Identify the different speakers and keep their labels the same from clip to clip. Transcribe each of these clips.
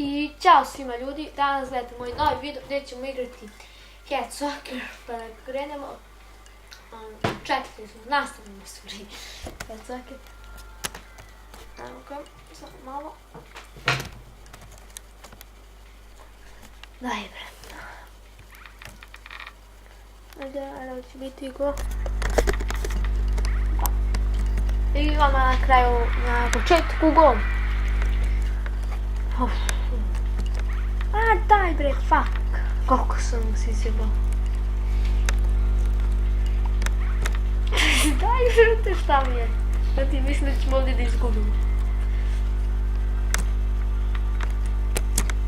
Speaker 1: I ćao svima ljudi, danas gledajte moj novi video gdje ćemo igrati Head Soccer, pa da krenemo. Čekajte, nastavimo stvari Head Soccer. Evo ga, samo malo. Dajbre. Ajde, ovo će biti go. I vama na kraju, na početku go. A daj bre, fuck. Koliko sam si sjebao. Daj žrte šta mi je. Da ti mislim da ćemo ovdje da izgubimo.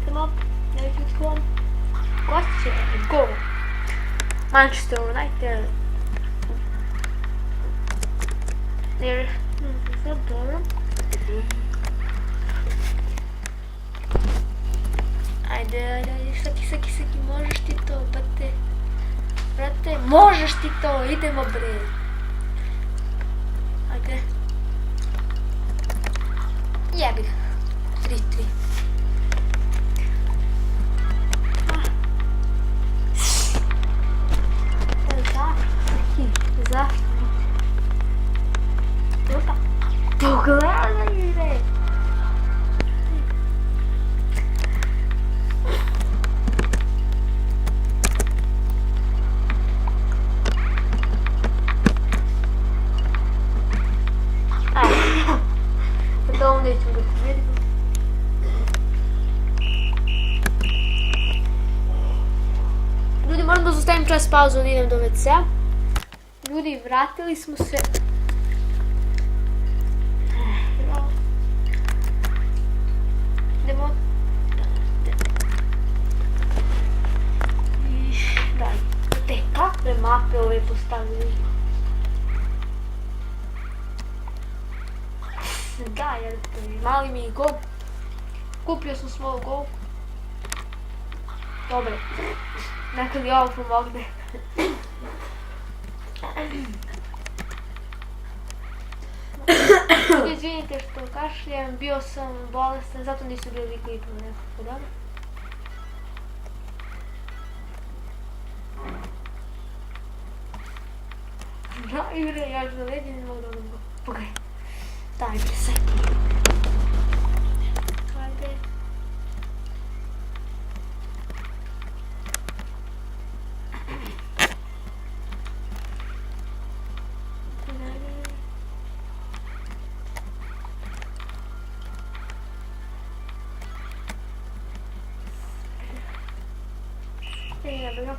Speaker 1: Come up, neću tkom. Ko će? Go. Manchester United. Jer, sad dobro. Ajde, saki, možeš ti to, brate, možeš ti to, idemo bre. Ajde. Jebi ga, 3-3. Zašto? Pogledaj bre. Da ovdje ćemo ga pobjediti. Ljudi, moram da zostavim čas pauzu da idem do WC-a. Ljudi, vratili smo se. Idemo. Daj. Te kakve mape ove postavili? Da, jer mali mi go. Kupio sam svoj go. Dobre. Neka li ovo pomogne. Izvinite što kašljem, bio sam bolestan, zato nisu bili klipovi nekako dobro. Da, igre, ja ću da ledim, ne mogu da odem go. Pogaj. Daj bre, seki. Ajde. Dobro.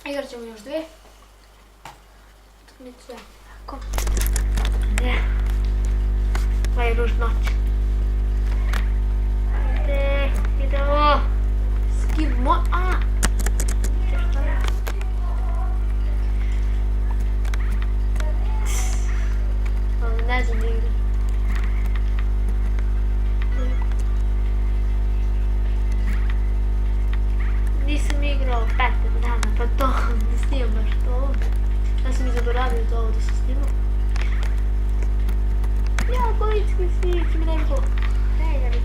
Speaker 1: Igrat ćemo još dve. Utakmice. Tako. Ajde. Aj, ruž noć. Ajde. Idemo. Skimo. A! Što je? Ne znam da igram. Nisam igrao 15 dana, pa to ne snimam baš to. Ja sam i zaboravio to ovo da se snimam. Ja, kolicki snimam, mi neko. Ne, ja vidim.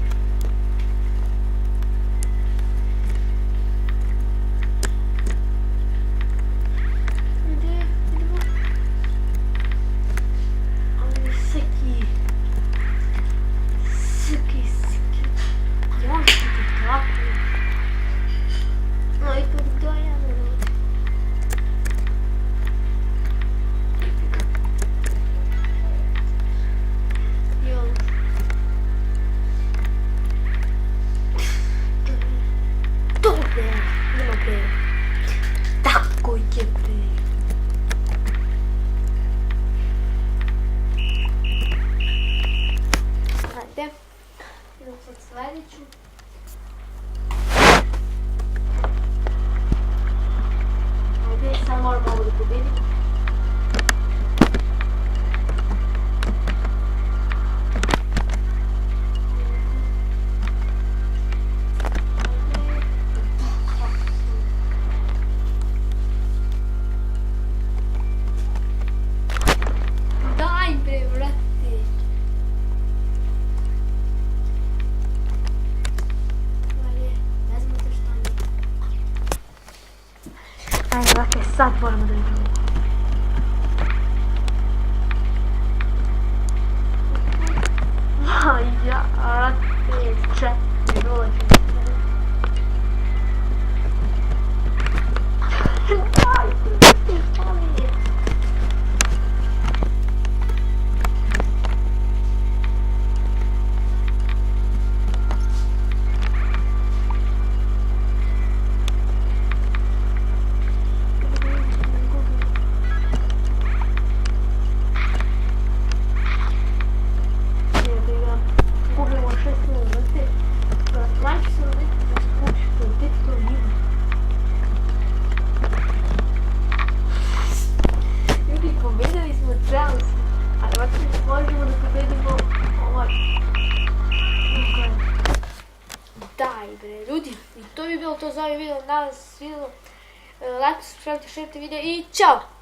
Speaker 1: Gdje? Idemo. Ali seki. Seki. Ja što ti tako. No i pod dojamo ljudi. Jo. Dobre, nema bre. Tako je bre. Ajde. Idemo sad sljedeću. Sad moram ovo da pobedim. Daj bre, vrati. sad moramo da vidimo. Ja, 5, 4, 0, 4. Možemo da pobedimo ovaj... Daj bre, ljudi, i to bi bilo to za ovaj video, nadam se svidjelo. Lajkujte, subscribe, šerite video i ćao!